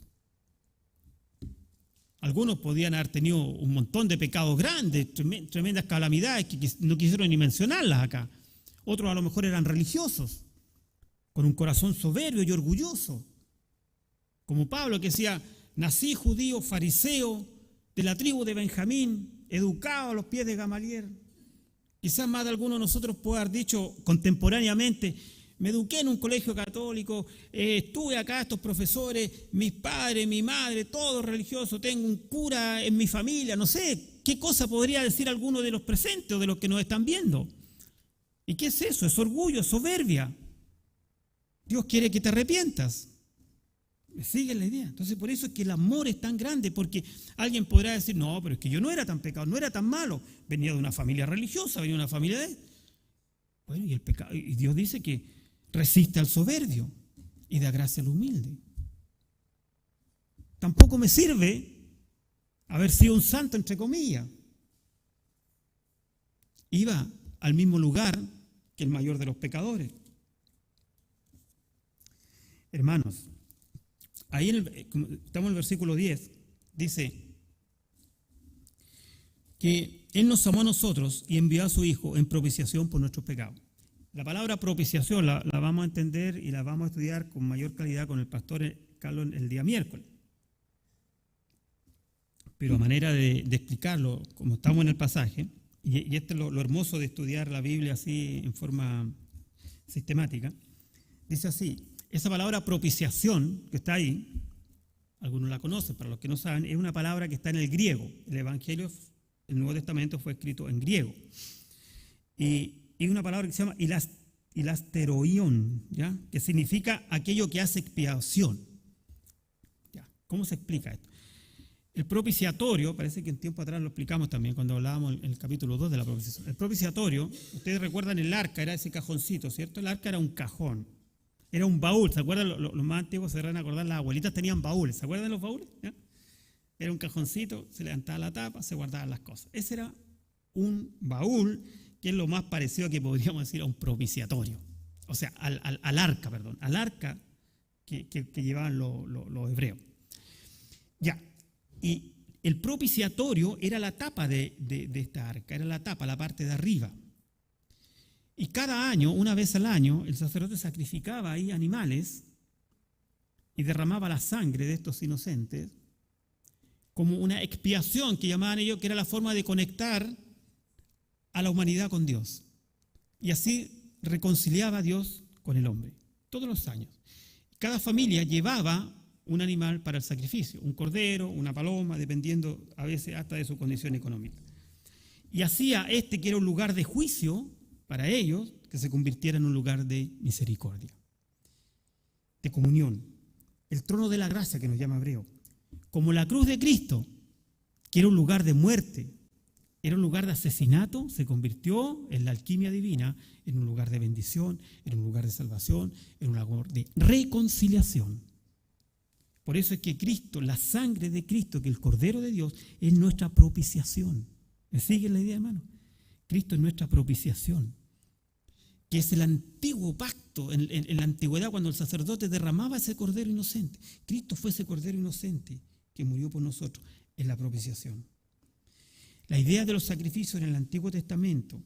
Algunos podían haber tenido un montón de pecados grandes, tremendas calamidades que no quisieron ni mencionarlas acá. Otros a lo mejor eran religiosos, con un corazón soberbio y orgulloso. Como Pablo que decía, nací judío, fariseo, de la tribu de Benjamín, educado a los pies de Gamaliel. Quizás más de alguno de nosotros puede haber dicho contemporáneamente, me eduqué en un colegio católico, estuve acá, estos profesores, mis padres, mi madre, todos religiosos, tengo un cura en mi familia, no sé, ¿qué cosa podría decir alguno de los presentes o de los que nos están viendo? ¿Y qué es eso? Es orgullo, es soberbia. Dios quiere que te arrepientas. ¿Me siguen la idea? Entonces por eso es que el amor es tan grande, porque alguien podrá decir, no, pero es que yo no era tan pecador, no era tan malo, venía de una familia religiosa, venía de una familia de... Bueno, y el pecado, y Dios dice que resiste al soberbio y da gracia al humilde. Tampoco me sirve haber sido un santo, entre comillas. Iba al mismo lugar que el mayor de los pecadores. Hermanos, ahí estamos en el versículo 10, dice que Él nos amó a nosotros y envió a su Hijo en propiciación por nuestros pecados. La palabra propiciación la vamos a entender y la vamos a estudiar con mayor calidad con el pastor Carlos el día miércoles. Pero a manera de explicarlo, como estamos en el pasaje, y esto es lo hermoso de estudiar la Biblia así en forma sistemática, dice así, esa palabra propiciación que está ahí, algunos la conocen, para los que no saben, es una palabra que está en el griego. El Evangelio, el Nuevo Testamento fue escrito en griego. Y una palabra que se llama ilasteroion, ¿ya? Que significa aquello que hace expiación. ¿Ya? ¿Cómo se explica esto? El propiciatorio, parece que un tiempo atrás lo explicamos también cuando hablábamos en el capítulo 2 de la propiciación. El propiciatorio, ustedes recuerdan el arca, era ese cajoncito, ¿cierto? El arca era un cajón, era un baúl. ¿Se acuerdan? Los más antiguos se van a acordar, las abuelitas tenían baúles. ¿Se acuerdan de los baúles? ¿Ya? Era un cajoncito, se levantaba la tapa, se guardaban las cosas. Ese era un baúl, que es lo más parecido que podríamos decir a un propiciatorio. O sea, al arca que llevaban los hebreos. Ya. Y el propiciatorio era la tapa de esta arca, era la tapa, la parte de arriba. Y cada año, una vez al año, el sacerdote sacrificaba ahí animales y derramaba la sangre de estos inocentes como una expiación que llamaban ellos, que era la forma de conectar a la humanidad con Dios. Y así reconciliaba a Dios con el hombre, todos los años. Cada familia llevaba un animal para el sacrificio, un cordero, una paloma, dependiendo a veces hasta de su condición económica. Y hacía que era un lugar de juicio para ellos, que se convirtiera en un lugar de misericordia, de comunión. El trono de la gracia que nos llama hebreo. Como la cruz de Cristo, que era un lugar de muerte, era un lugar de asesinato, se convirtió en la alquimia divina en un lugar de bendición, en un lugar de salvación, en un lugar de reconciliación. Por eso es que Cristo, la sangre de Cristo, que el Cordero de Dios, es nuestra propiciación. ¿Me siguen la idea, hermano? Cristo es nuestra propiciación, que es el antiguo pacto, en la antigüedad, cuando el sacerdote derramaba ese Cordero inocente. Cristo fue ese Cordero inocente que murió por nosotros en la propiciación. La idea de los sacrificios en el Antiguo Testamento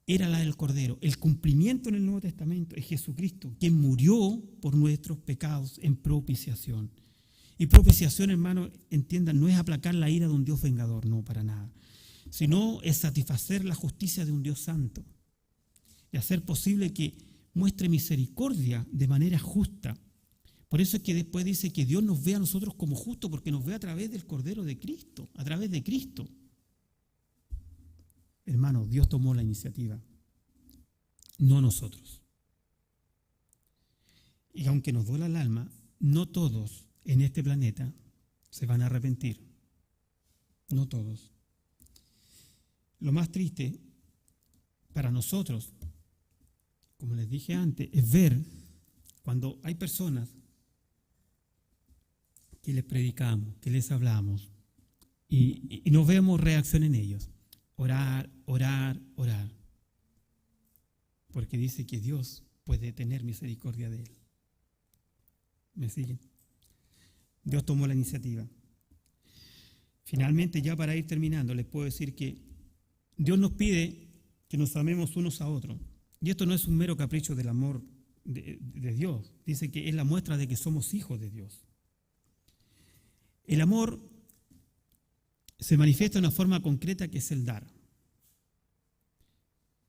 era la del Cordero. El cumplimiento en el Nuevo Testamento es Jesucristo, quien murió por nuestros pecados en propiciación. Y propiciación, hermano, entiendan, no es aplacar la ira de un Dios vengador, no, para nada. Sino es satisfacer la justicia de un Dios santo y hacer posible que muestre misericordia de manera justa. Por eso es que después dice que Dios nos ve a nosotros como justos, porque nos ve a través del Cordero de Cristo, a través de Cristo. Hermano, Dios tomó la iniciativa, no nosotros. Y aunque nos duela el alma, no todos en este planeta se van a arrepentir. No todos. Lo más triste para nosotros, como les dije antes, es ver cuando hay personas que les predicamos, que les hablamos y no vemos reacción en ellos. Orar, orar, orar. Porque dice que Dios puede tener misericordia de él. ¿Me siguen? Dios tomó la iniciativa. Finalmente, ya para ir terminando, les puedo decir que Dios nos pide que nos amemos unos a otros. Y esto no es un mero capricho del amor de Dios. Dice que es la muestra de que somos hijos de Dios. El amor se manifiesta de una forma concreta, que es el dar.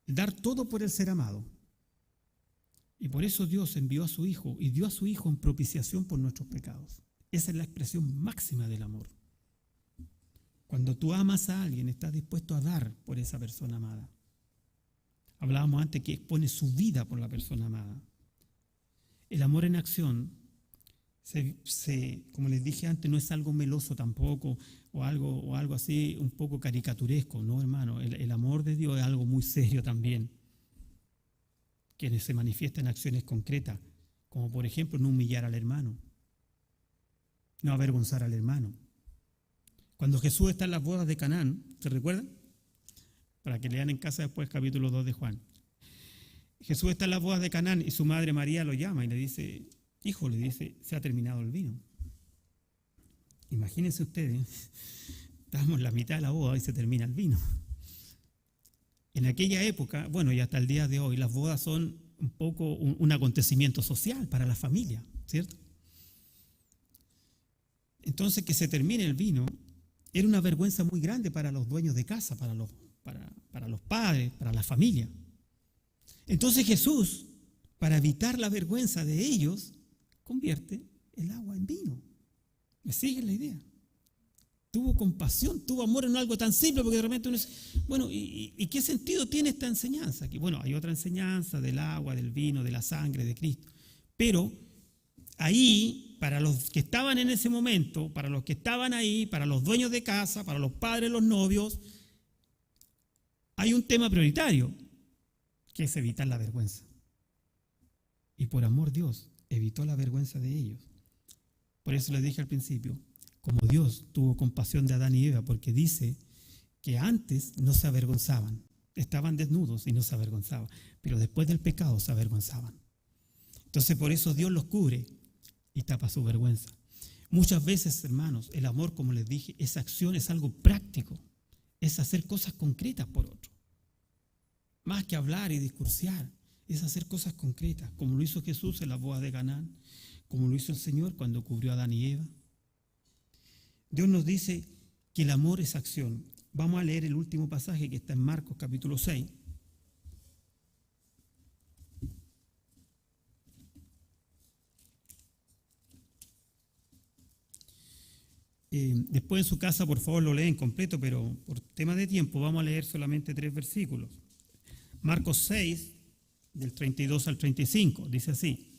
El dar todo por el ser amado. Y por eso Dios envió a su Hijo y dio a su Hijo en propiciación por nuestros pecados. Esa es la expresión máxima del amor. Cuando tú amas a alguien, estás dispuesto a dar por esa persona amada. Hablábamos antes que expone su vida por la persona amada. El amor en acción, como les dije antes, no es algo meloso tampoco, o algo así un poco caricaturesco, no, hermano. El amor de Dios es algo muy serio también, que se manifiesta en acciones concretas, como por ejemplo no humillar al hermano, no avergonzar al hermano. Cuando Jesús está en las bodas de Canaán, ¿se recuerdan? Para que lean en casa después capítulo 2 de Juan. Jesús está en las bodas de Canaán y su madre María lo llama y le dice: hijo, le dice, se ha terminado el vino. Imagínense ustedes, estamos en la mitad de la boda y se termina el vino. En aquella época, bueno, y hasta el día de hoy, las bodas son un poco un acontecimiento social para la familia, ¿cierto? Entonces, que se termine el vino era una vergüenza muy grande para los dueños de casa, para los padres, para la familia. Entonces Jesús, para evitar la vergüenza de ellos, convierte el agua en vino. ¿Me siguen la idea? Tuvo compasión, tuvo amor en algo tan simple, porque de repente uno dice, bueno, ¿y qué sentido tiene esta enseñanza? Que bueno, hay otra enseñanza del agua, del vino, de la sangre de Cristo. Pero ahí, para los que estaban en ese momento, para los que estaban ahí, para los dueños de casa, para los padres, los novios, hay un tema prioritario, que es evitar la vergüenza. Y por amor Dios evitó la vergüenza de ellos. Por eso les dije al principio, como Dios tuvo compasión de Adán y Eva, porque dice que antes no se avergonzaban, estaban desnudos y no se avergonzaban, pero después del pecado se avergonzaban. Entonces por eso Dios los cubre y tapa su vergüenza. Muchas veces, hermanos, el amor, como les dije, esa acción es algo práctico, es hacer cosas concretas por otro. Más que hablar y discursiar, es hacer cosas concretas, como lo hizo Jesús en la boda de Canaán, como lo hizo el Señor cuando cubrió a Adán y Eva. Dios nos dice que el amor es acción. Vamos a leer el último pasaje que está en Marcos capítulo 6. Después en su casa, por favor, lo leen completo, pero por tema de tiempo vamos a leer solamente 3 versículos. Marcos 6, del 32 al 35, dice así.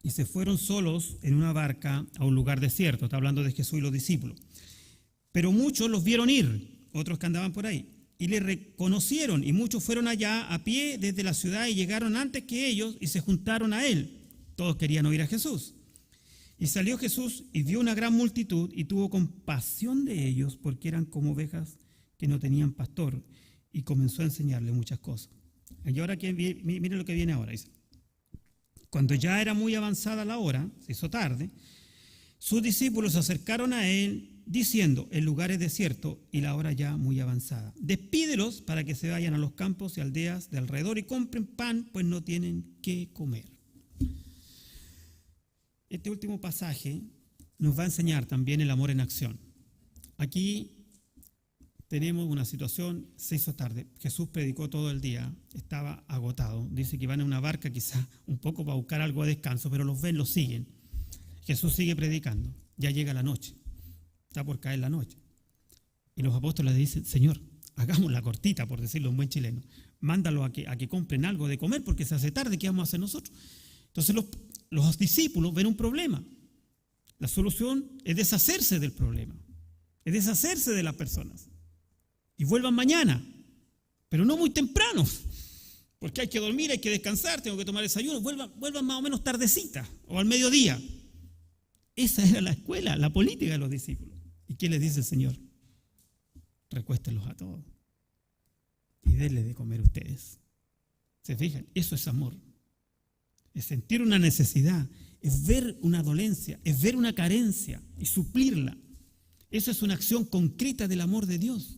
Y se fueron solos en una barca a un lugar desierto. Está hablando de Jesús y los discípulos. Pero muchos los vieron ir, otros que andaban por ahí, y le reconocieron, y muchos fueron allá a pie desde la ciudad y llegaron antes que ellos y se juntaron a él. Todos querían oír a Jesús. Y salió Jesús y vio una gran multitud y tuvo compasión de ellos porque eran como ovejas que no tenían pastor, y comenzó a enseñarle muchas cosas. Y ahora, miren lo que viene ahora, dice. Cuando ya era muy avanzada la hora, se hizo tarde, sus discípulos se acercaron a él diciendo, el lugar es desierto y la hora ya muy avanzada. Despídelos para que se vayan a los campos y aldeas de alrededor y compren pan, pues no tienen qué comer. Este último pasaje nos va a enseñar también el amor en acción. Aquí tenemos una situación, se hizo tarde, Jesús predicó todo el día, estaba agotado, dice que van en una barca quizá un poco para buscar algo de descanso, pero los ven, los siguen. Jesús sigue predicando, ya llega la noche, está por caer la noche. Y los apóstoles le dicen, Señor, hagamos la cortita, por decirlo en buen chileno, mándalo a que compren algo de comer porque se hace tarde, ¿qué vamos a hacer nosotros? Entonces los discípulos ven un problema. La solución es deshacerse del problema, es deshacerse de las personas. Y vuelvan mañana, pero no muy temprano, porque hay que dormir, hay que descansar, tengo que tomar desayuno. Vuelvan más o menos tardecita o al mediodía. Esa era la escuela, la política de los discípulos. ¿Y qué les dice el Señor? Recuéstenlos a todos y denle de comer a ustedes. ¿Se fijan? Eso es amor. Es sentir una necesidad, es ver una dolencia, es ver una carencia y suplirla. Eso es una acción concreta del amor de Dios.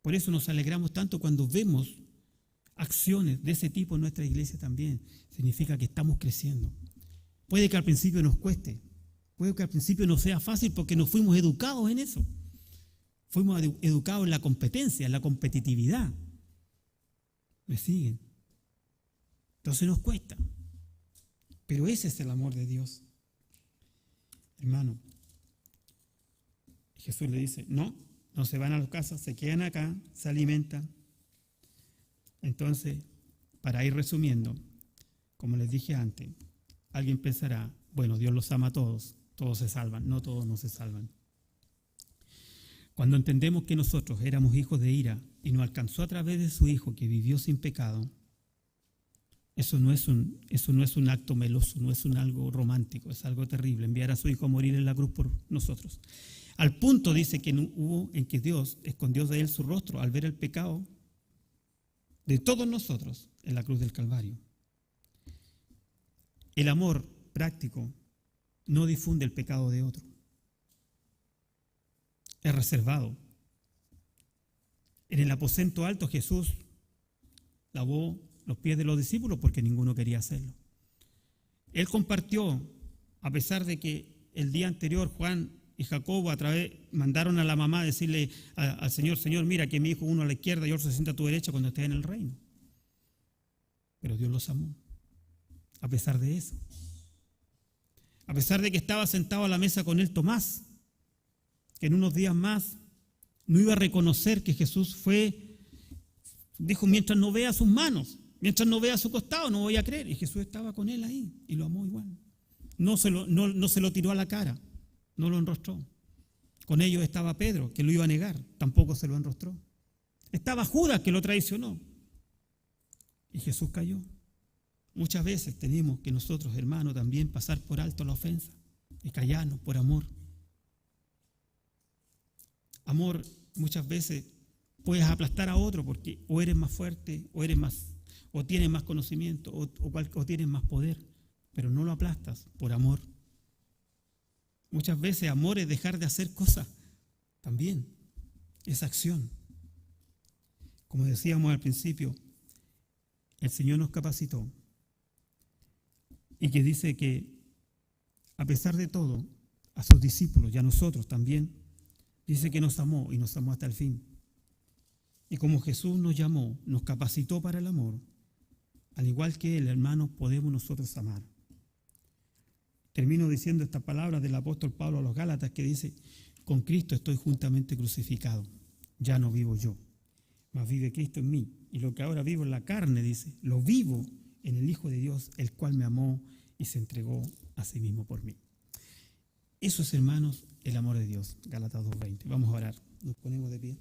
Por eso nos alegramos tanto cuando vemos acciones de ese tipo en nuestra iglesia también. Significa que estamos creciendo. Puede que al principio nos cueste, puede que al principio no sea fácil porque no fuimos educados en eso. Fuimos educados en la competencia, en la competitividad. ¿Me siguen? Entonces nos cuesta. Pero ese es el amor de Dios. Hermano, Jesús le dice, no se van a las casas, se quedan acá, se alimentan. Entonces, para ir resumiendo, como les dije antes, alguien pensará, bueno, Dios los ama a todos, todos se salvan. No, todos no se salvan. Cuando entendemos que nosotros éramos hijos de ira y nos alcanzó a través de su Hijo que vivió sin pecado, eso no es un acto meloso, no es algo romántico, es algo terrible, enviar a su Hijo a morir en la cruz por nosotros. Al punto dice que hubo en que Dios escondió de él su rostro al ver el pecado de todos nosotros en la cruz del Calvario. El amor práctico no difunde el pecado de otro. Es reservado. En el aposento alto Jesús lavó los pies de los discípulos porque ninguno quería hacerlo. Él compartió, a pesar de que el día anterior Juan y Jacobo mandaron a la mamá a decirle al Señor, Señor, mira que mi hijo uno a la izquierda y otro se sienta a tu derecha cuando esté en el reino. Pero Dios los amó, a pesar de eso. A pesar de que estaba sentado a la mesa con él Tomás, que en unos días más no iba a reconocer que Jesús fue Dijo, mientras no vea sus manos, mientras no vea su costado, no voy a creer. Y Jesús estaba con él ahí y lo amó igual. No se lo tiró a la cara, no lo enrostró. Con ellos estaba Pedro, que lo iba a negar, tampoco se lo enrostró. Estaba Judas, que lo traicionó. Y Jesús cayó. Muchas veces tenemos que nosotros, hermanos, también pasar por alto la ofensa y callarnos por amor. Amor, muchas veces puedes aplastar a otro porque o eres más fuerte, o tienes más conocimiento, o tienes más poder, pero no lo aplastas por amor. Muchas veces amor es dejar de hacer cosas, también es acción. Como decíamos al principio, el Señor nos capacitó y que dice que a pesar de todo, a sus discípulos y a nosotros también, dice que nos amó y nos amó hasta el fin. Y como Jesús nos llamó, nos capacitó para el amor, al igual que Él, hermanos, podemos nosotros amar. Termino diciendo esta palabra del apóstol Pablo a los Gálatas que dice, con Cristo estoy juntamente crucificado, ya no vivo yo, mas vive Cristo en mí. Y lo que ahora vivo en la carne, dice, lo vivo en el Hijo de Dios, el cual me amó y se entregó a sí mismo por mí. Eso es, hermanos, el amor de Dios. Gálatas 2:20. Vamos a orar. Nos ponemos de pie.